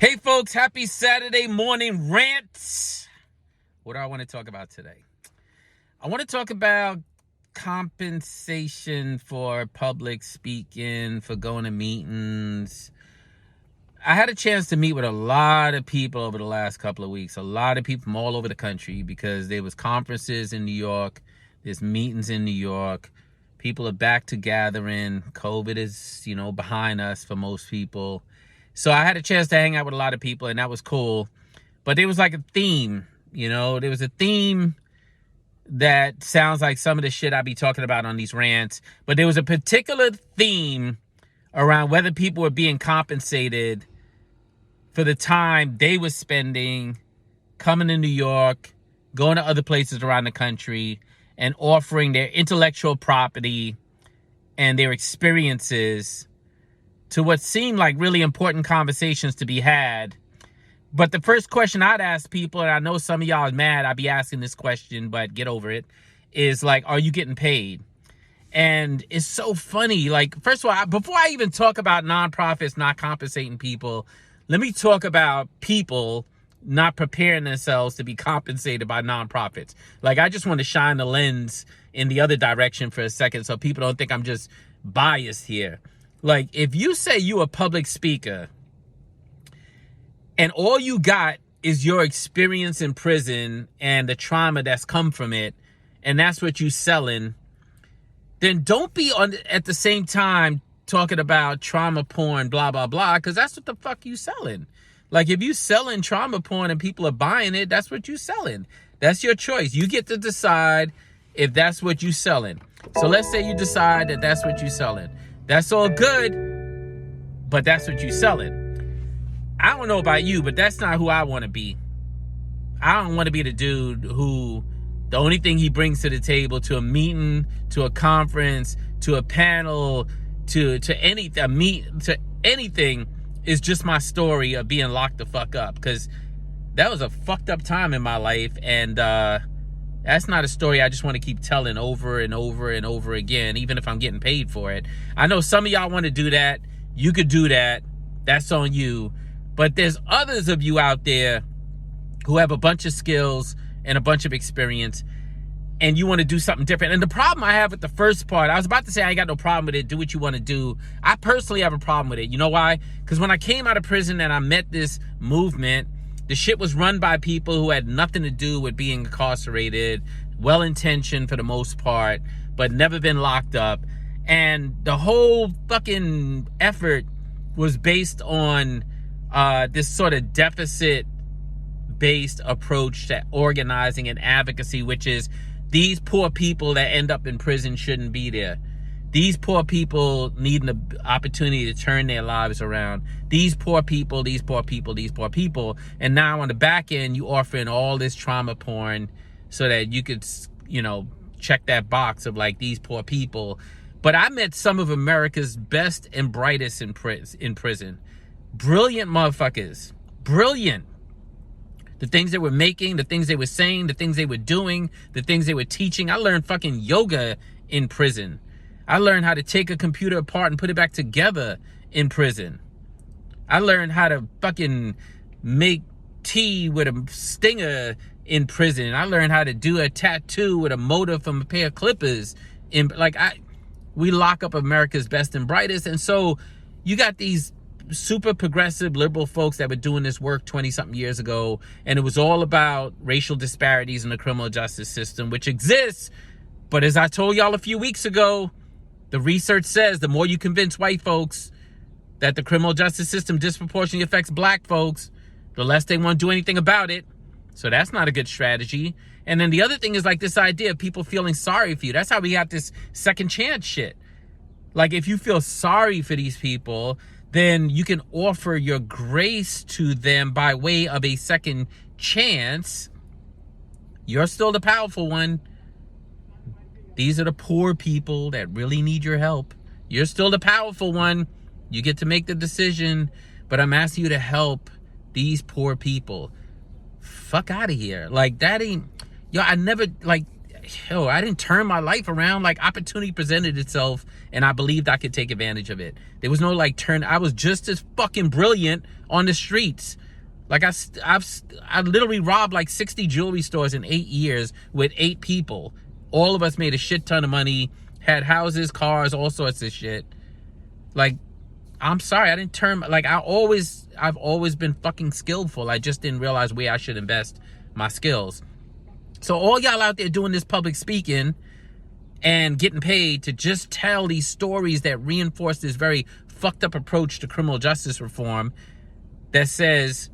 Hey folks, happy Saturday morning rant. What do I want to talk about today? I want to talk about compensation for public speaking, for going to meetings. I had a chance to meet with a lot of people over the last couple of weeks, a lot of people from all over the country, because there was conferences in New York, there's meetings in New York. People are back to gathering. COVID is, behind us for most people. So I had a chance to hang out with a lot of people, and that was cool. But there was like a theme, there was a theme that sounds like some of the shit I be talking about on these rants. But there was a particular theme around whether people were being compensated for the time they were spending coming to New York, going to other places around the country, and offering their intellectual property and their experiences to what seemed like really important conversations to be had. But the first question I'd ask people, and I know some of y'all are mad I'd be asking this question, but get over it, is like, are you getting paid? And it's so funny. Like, first of all, before I even talk about nonprofits not compensating people, let me talk about people not preparing themselves to be compensated by nonprofits. Like, I just want to shine the lens in the other direction for a second so people don't think I'm just biased here. Like, if you say you a public speaker and all you got is your experience in prison and the trauma that's come from it, and that's what you selling, then don't be at the same time talking about trauma porn, blah, blah, blah, because that's what the fuck you selling. Like, if you selling trauma porn and people are buying it, that's what you selling. That's your choice. You get to decide if that's what you selling. So let's say you decide that that's what you selling. That's all good, but that's what you selling. I don't know about you, but that's not who I want to be. I don't want to be the dude who the only thing he brings to the table, to a meeting, to a conference, to a panel, to anything is just my story of being locked the fuck up. Because that was a fucked up time in my life, and that's not a story I just want to keep telling over and over and over again, even if I'm getting paid for it. I know some of y'all want to do that. You could do that. That's on you. But there's others of you out there who have a bunch of skills and a bunch of experience, and you want to do something different. And the problem I have with the first part, I was about to say I ain't got no problem with it. Do what you want to do. I personally have a problem with it. You know why? Because when I came out of prison and I met this movement, the shit was run by people who had nothing to do with being incarcerated, well-intentioned for the most part, but never been locked up. And the whole fucking effort was based on this sort of deficit-based approach to organizing and advocacy, which is these poor people that end up in prison shouldn't be there. These poor people need an opportunity to turn their lives around. These poor people, these poor people, these poor people. And now on the back end, you offering all this trauma porn so that you could, check that box of like these poor people. But I met some of America's best and brightest in prison. Brilliant motherfuckers. Brilliant. The things they were making, the things they were saying, the things they were doing, the things they were teaching. I learned fucking yoga in prison. I learned how to take a computer apart and put it back together in prison. I learned how to fucking make tea with a stinger in prison. I learned how to do a tattoo with a motor from a pair of clippers. We lock up America's best and brightest. And so you got these super progressive liberal folks that were doing this work 20-something years ago, and it was all about racial disparities in the criminal justice system, which exists. But as I told y'all a few weeks ago, the research says the more you convince white folks that the criminal justice system disproportionately affects black folks, the less they want to do anything about it. So that's not a good strategy. And then the other thing is like this idea of people feeling sorry for you. That's how we got this second chance shit. Like, if you feel sorry for these people, then you can offer your grace to them by way of a second chance. You're still the powerful one. These are the poor people that really need your help. You're still the powerful one. You get to make the decision, but I'm asking you to help these poor people. Fuck out of here. Like, that ain't... I never... yo, I didn't turn my life around. Like, opportunity presented itself, and I believed I could take advantage of it. There was no like turn. I was just as fucking brilliant on the streets. Like, I literally robbed like 60 jewelry stores in 8 years with 8 people. All of us made a shit ton of money, had houses, cars, all sorts of shit. Like, I'm sorry, I didn't turn, like, I've always been fucking skillful. I just didn't realize where I should invest my skills. So all y'all out there doing this public speaking and getting paid to just tell these stories that reinforce this very fucked up approach to criminal justice reform that says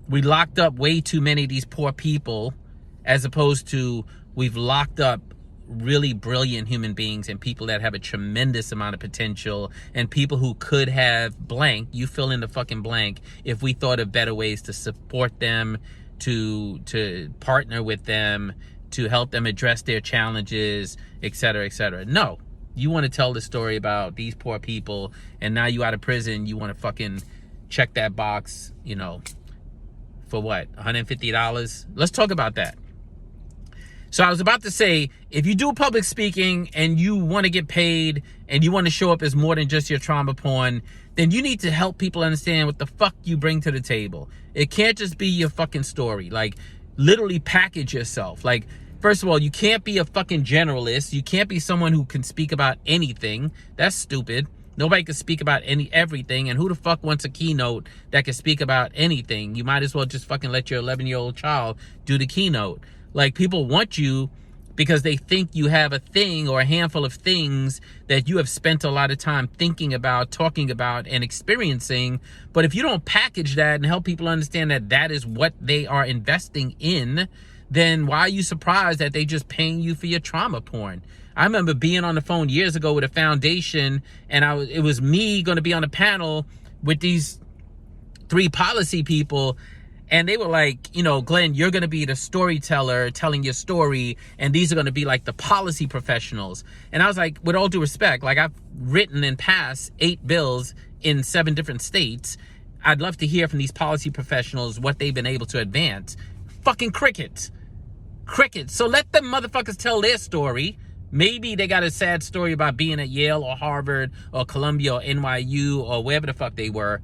we locked up way too many of these poor people, as opposed to we've locked up really brilliant human beings and people that have a tremendous amount of potential and people who could have blank, you fill in the fucking blank, if we thought of better ways to support them, to partner with them, to help them address their challenges, et cetera, et cetera. No, you want to tell the story about these poor people, and now you out of prison, you want to fucking check that box, you know, for what, $150? Let's talk about that. So I was about to say, if you do public speaking and you want to get paid and you want to show up as more than just your trauma porn, then you need to help people understand what the fuck you bring to the table. It can't just be your fucking story. Like, literally package yourself. Like, first of all, you can't be a fucking generalist. You can't be someone who can speak about anything. That's stupid. Nobody can speak about everything. And who the fuck wants a keynote that can speak about anything? You might as well just fucking let your 11-year-old child do the keynote. Like, people want you because they think you have a thing or a handful of things that you have spent a lot of time thinking about, talking about, and experiencing. But if you don't package that and help people understand that that is what they are investing in, then why are you surprised that they just paying you for your trauma porn? I remember being on the phone years ago with a foundation, and it was me going to be on a panel with these 3 policy people. And they were like, you know, Glenn, you're going to be the storyteller telling your story, and these are going to be like the policy professionals. And I was like, with all due respect, like, I've written and passed 8 bills in 7 different states. I'd love to hear from these policy professionals what they've been able to advance. Fucking crickets. So let them motherfuckers tell their story. Maybe they got a sad story about being at Yale or Harvard or Columbia or NYU or wherever the fuck they were.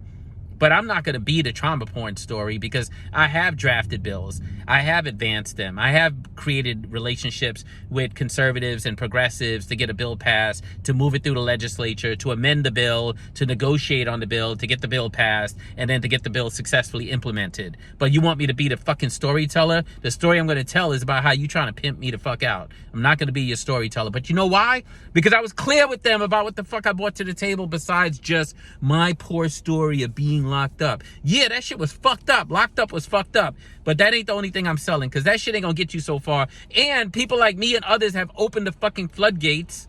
But I'm not going to be the trauma porn story, because I have drafted bills. I have advanced them. I have created relationships with conservatives and progressives to get a bill passed, to move it through the legislature, to amend the bill, to negotiate on the bill, to get the bill passed, and then to get the bill successfully implemented. But you want me to be the fucking storyteller? The story I'm going to tell is about how you trying to pimp me the fuck out. I'm not going to be your storyteller. But you know why? Because I was clear with them about what the fuck I brought to the table besides just my poor story of being locked up. Yeah, that shit was fucked up. Locked up was fucked up. But that ain't the only thing I'm selling, because that shit ain't gonna get you so far. And people like me and others have opened the fucking floodgates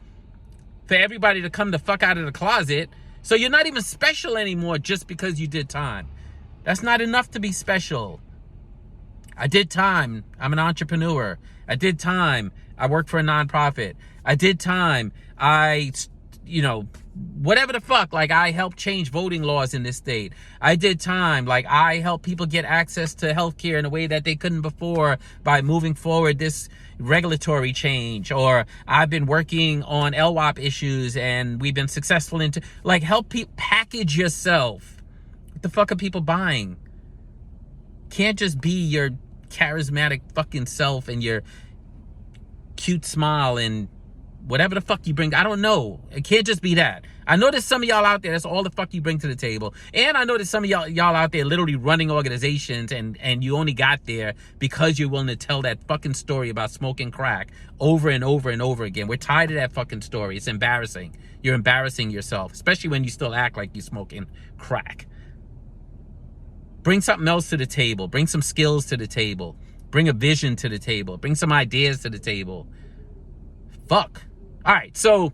for everybody to come the fuck out of the closet. So you're not even special anymore just because you did time. That's not enough to be special. I did time. I'm an entrepreneur. I did time. I work for a nonprofit. I did time. Whatever the fuck, like, I helped change voting laws in this state. I did time. Like, I helped people get access to healthcare in a way that they couldn't before by moving forward this regulatory change. Or I've been working on LWOP issues and we've been successful help people package yourself. What the fuck are people buying? Can't just be your charismatic fucking self and your cute smile and whatever the fuck you bring. I don't know. It can't just be that. I know there's some of y'all out there, that's all the fuck you bring to the table. And I know there's some of y'all out there literally running organizations and you only got there because you're willing to tell that fucking story about smoking crack over and over and over again. We're tired of that fucking story. It's embarrassing. You're embarrassing yourself, especially when you still act like you're smoking crack. Bring something else to the table. Bring some skills to the table. Bring a vision to the table. Bring some ideas to the table. Fuck. All right, so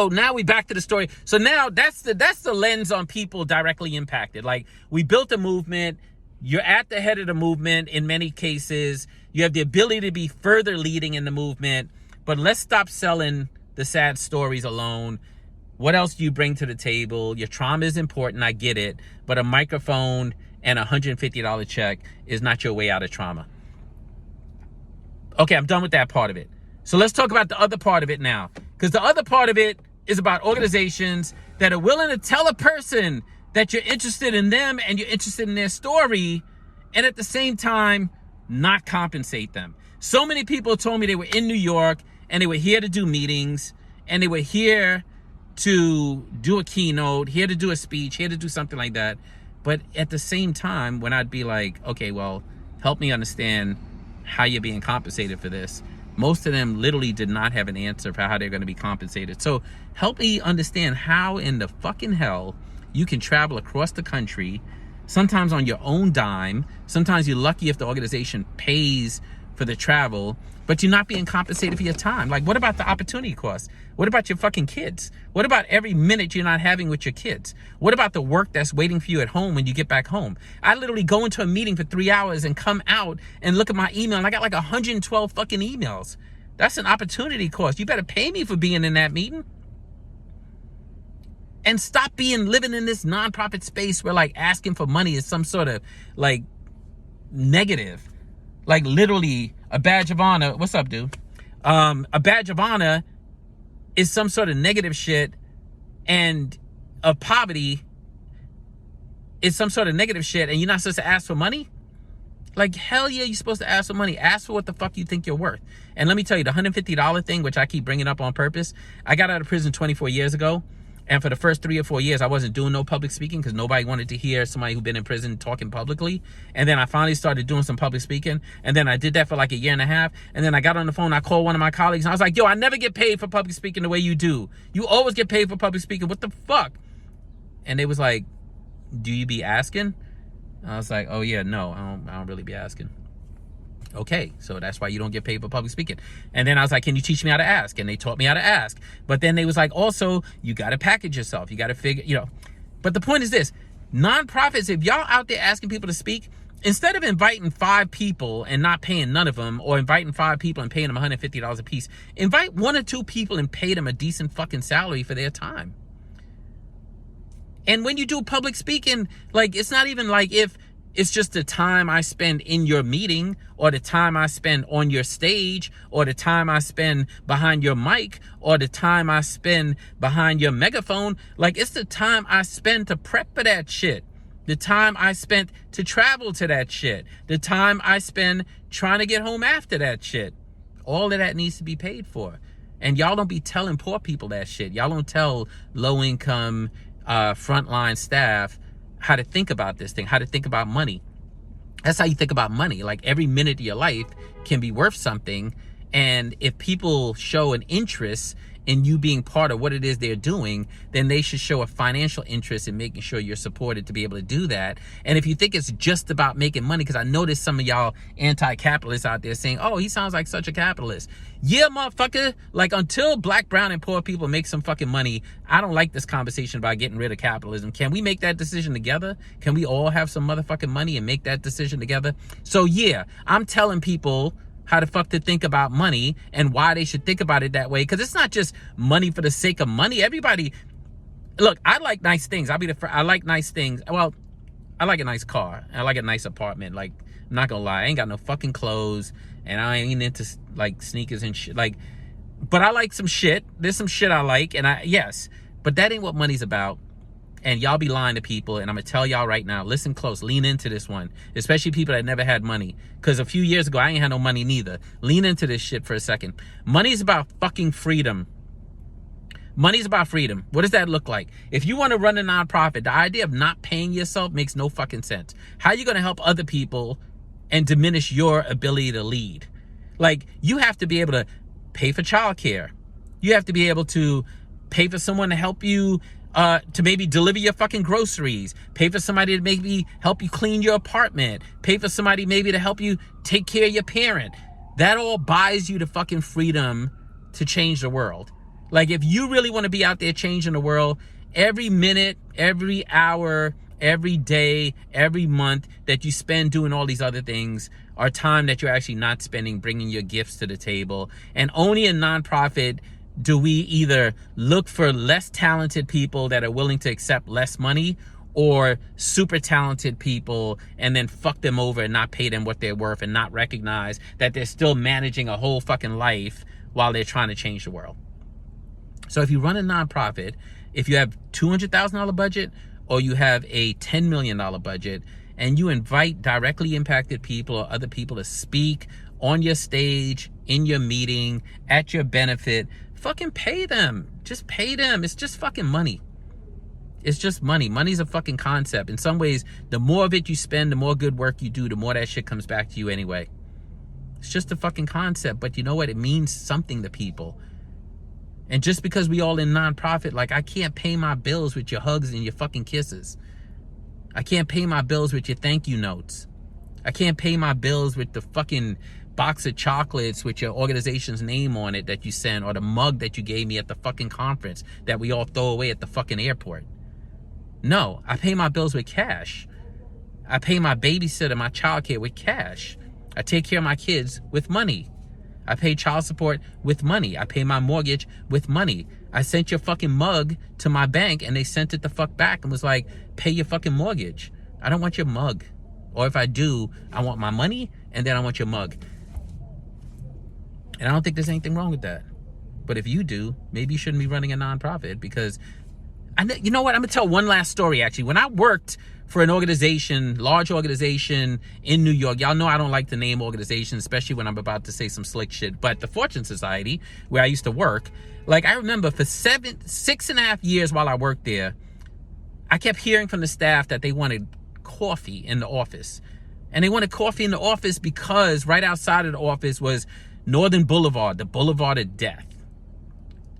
now we back to the story. So now that's the lens on people directly impacted. Like, we built a movement. You're at the head of the movement in many cases. You have the ability to be further leading in the movement. But let's stop selling the sad stories alone. What else do you bring to the table? Your trauma is important, I get it. But a microphone and a $150 check is not your way out of trauma. Okay, I'm done with that part of it. So let's talk about the other part of it now. Because the other part of it is about organizations that are willing to tell a person that you're interested in them and you're interested in their story, and at the same time, not compensate them. So many people told me they were in New York and they were here to do meetings and they were here to do a keynote, here to do a speech, here to do something like that. But at the same time, when I'd be like, okay, well, help me understand how you're being compensated for this, most of them literally did not have an answer for how they're going to be compensated. So help me understand how in the fucking hell you can travel across the country, sometimes on your own dime. Sometimes you're lucky if the organization pays for the travel, but you're not being compensated for your time. Like, what about the opportunity cost? What about your fucking kids? What about every minute you're not having with your kids? What about the work that's waiting for you at home when you get back home? I literally go into a meeting for 3 hours and come out and look at my email, and I got like 112 fucking emails. That's an opportunity cost. You better pay me for being in that meeting. And stop living in this nonprofit space where like asking for money is some sort of like negative. Like literally a badge of honor. What's up, dude? A badge of honor is some sort of negative shit, and a poverty is some sort of negative shit, and you're not supposed to ask for money? Like, hell yeah, you're supposed to ask for money. Ask for what the fuck you think you're worth. And let me tell you, the $150 thing, which I keep bringing up on purpose, I got out of prison 24 years ago. And for the first 3 or 4 years, I wasn't doing no public speaking because nobody wanted to hear somebody who'd been in prison talking publicly. And then I finally started doing some public speaking. And then I did that for like a year and a half. And then I got on the phone, I called one of my colleagues, and I was like, yo, I never get paid for public speaking the way you do. You always get paid for public speaking. What the fuck? And they was like, do you be asking? I was like, oh yeah, no, I don't really be asking. Okay, so that's why you don't get paid for public speaking. And then I was like, can you teach me how to ask? And they taught me how to ask. But then they was like, also, you got to package yourself. You got to figure, But the point is this, nonprofits, if y'all out there asking people to speak, instead of inviting 5 people and not paying none of them, or inviting 5 people and paying them $150 a piece, invite 1 or 2 people and pay them a decent fucking salary for their time. And when you do public speaking, like, it's not even like if it's just the time I spend in your meeting, or the time I spend on your stage, or the time I spend behind your mic, or the time I spend behind your megaphone. Like, it's the time I spend to prep for that shit. The time I spent to travel to that shit. The time I spend trying to get home after that shit. All of that needs to be paid for. And y'all don't be telling poor people that shit. Y'all don't tell low-income frontline staff how to think about this thing, how to think about money. That's how you think about money. Like, every minute of your life can be worth something. And if people show an interest in you being part of what it is they're doing, then they should show a financial interest in making sure you're supported to be able to do that. And if you think it's just about making money, because I noticed some of y'all anti-capitalists out there saying, oh, he sounds like such a capitalist. Yeah, motherfucker. Like, until black, brown, and poor people make some fucking money, I don't like this conversation about getting rid of capitalism. Can we make that decision together? Can we all have some motherfucking money and make that decision together? So yeah, I'm telling people how the fuck to think about money and why they should think about it that way. Because it's not just money for the sake of money. Everybody, look, I like nice things. I like nice things. Well, I like a nice car. I like a nice apartment. Like, I'm not gonna lie, I ain't got no fucking clothes, and I ain't into like sneakers and shit. Like, but I like some shit. There's some shit I like, and yes, but that ain't what money's about. And y'all be lying to people, and I'm gonna tell y'all right now, listen close, lean into this one, especially people that never had money. Because a few years ago, I ain't had no money neither. Lean into this shit for a second. Money's about fucking freedom. Money's about freedom. What does that look like? If you want to run a nonprofit, the idea of not paying yourself makes no fucking sense. How are you gonna help other people and diminish your ability to lead? Like, you have to be able to pay for childcare. You have to be able to pay for someone to help you to maybe deliver your fucking groceries, pay for somebody to maybe help you clean your apartment, pay for somebody maybe to help you take care of your parent. That all buys you the fucking freedom to change the world. Like, if you really want to be out there changing the world, every minute, every hour, every day, every month that you spend doing all these other things are time that you're actually not spending bringing your gifts to the table. And only a nonprofit do we either look for less talented people that are willing to accept less money, or super talented people and then fuck them over and not pay them what they're worth and not recognize that they're still managing a whole fucking life while they're trying to change the world. So if you run a nonprofit, if you have $200,000 budget or you have a $10 million budget and you invite directly impacted people or other people to speak on your stage, in your meeting, at your benefit, fucking pay them. Just pay them. It's just fucking money. It's just money. Money's a fucking concept. In some ways, the more of it you spend, the more good work you do, the more that shit comes back to you anyway. It's just a fucking concept, but you know what? It means something to people. And just because we all in nonprofit, like, I can't pay my bills with your hugs and your fucking kisses. I can't pay my bills with your thank you notes. I can't pay my bills with the fucking box of chocolates with your organization's name on it that you sent, or the mug that you gave me at the fucking conference that we all throw away at the fucking airport. No, I pay my bills with cash. I pay my babysitter, my childcare with cash. I take care of my kids with money. I pay child support with money. I pay my mortgage with money. I sent your fucking mug to my bank and they sent it the fuck back and was like, pay your fucking mortgage. I don't want your mug. Or if I do, I want my money and then I want your mug. And I don't think there's anything wrong with that. But if you do, maybe you shouldn't be running a nonprofit, because you know what? I'm going to tell one last story, actually. When I worked for an organization, large organization in New York, y'all know I don't like to name organizations, especially when I'm about to say some slick shit, but the Fortune Society, where I used to work, like, I remember for 6.5 years while I worked there, I kept hearing from the staff that they wanted coffee in the office. And they wanted coffee in the office because right outside of the office was Northern Boulevard, the Boulevard of Death.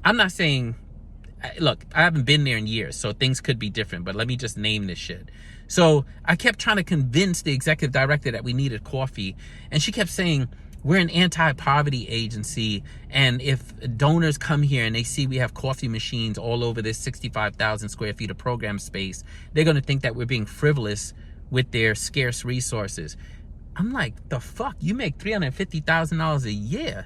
I'm not saying, look, I haven't been there in years, so things could be different, but let me just name this shit. So I kept trying to convince the executive director that we needed coffee, and she kept saying, we're an anti-poverty agency, and if donors come here and they see we have coffee machines all over this 65,000 square feet of program space, they're going to think that we're being frivolous with their scarce resources. I'm like, the fuck? You make $350,000 a year.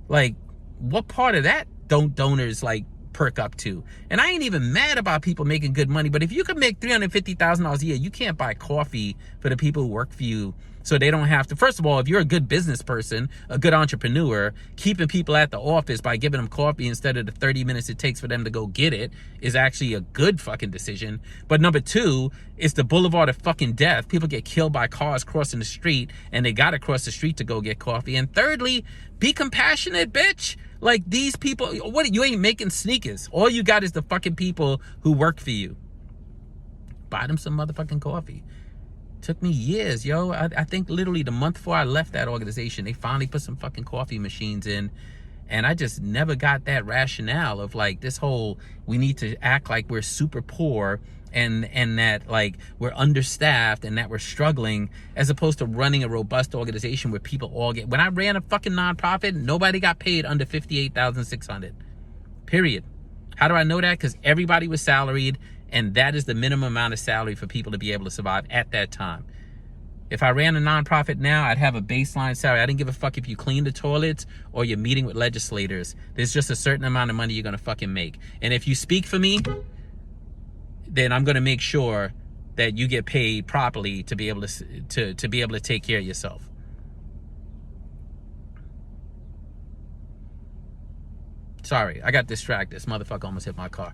Like, what part of that don't donors like perk up to? And I ain't even mad about people making good money, but if you could make $350,000 a year, you can't buy coffee for the people who work for you, so they don't have to. First of all, if you're a good business person, a good entrepreneur, keeping people at the office by giving them coffee instead of the 30 minutes it takes for them to go get it is actually a good fucking decision. But number two, it's the Boulevard of fucking Death. People get killed by cars crossing the street, and they gotta cross the street to go get coffee. And thirdly, be compassionate, bitch. Like, these people, what, you ain't making sneakers. All you got is the fucking people who work for you. Buy them some motherfucking coffee. Took me years, yo. I think literally the month before I left that organization, they finally put some fucking coffee machines in. And I just never got that rationale of, like, this whole, we need to act like we're super poor and that, like, we're understaffed and that we're struggling, as opposed to running a robust organization where people all get. When I ran a fucking nonprofit, nobody got paid under $58,600. Period. How do I know that? Because everybody was salaried, and that is the minimum amount of salary for people to be able to survive at that time. If I ran a nonprofit now, I'd have a baseline salary. I didn't give a fuck if you clean the toilets or you're meeting with legislators. There's just a certain amount of money you're gonna fucking make. And if you speak for me, then I'm gonna make sure that you get paid properly to be able to be able to take care of yourself. Sorry, I got distracted. This motherfucker almost hit my car.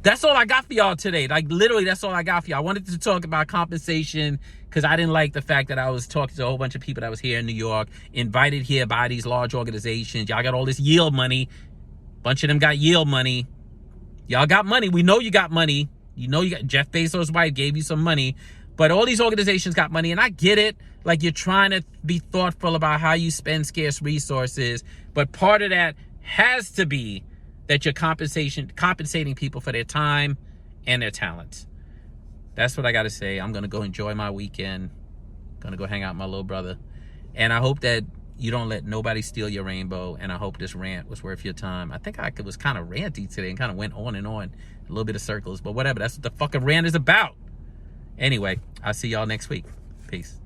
That's all I got for y'all today. Like, literally, that's all I got for y'all. I wanted to talk about compensation because I didn't like the fact that I was talking to a whole bunch of people that was here in New York, invited here by these large organizations. Y'all got all this yield money. Bunch of them got yield money. Y'all got money. We know you got money. You know you got Jeff Bezos' wife gave you some money. But all these organizations got money, and I get it. Like, you're trying to be thoughtful about how you spend scarce resources. But part of that has to be that you're compensating people for their time and their talents. That's what I got to say. I'm going to go enjoy my weekend. Going to go hang out with my little brother. And I hope that you don't let nobody steal your rainbow. And I hope this rant was worth your time. I think I was kind of ranty today and kind of went on and on. A little bit of circles. But whatever. That's what the fucking rant is about. Anyway, I'll see y'all next week. Peace.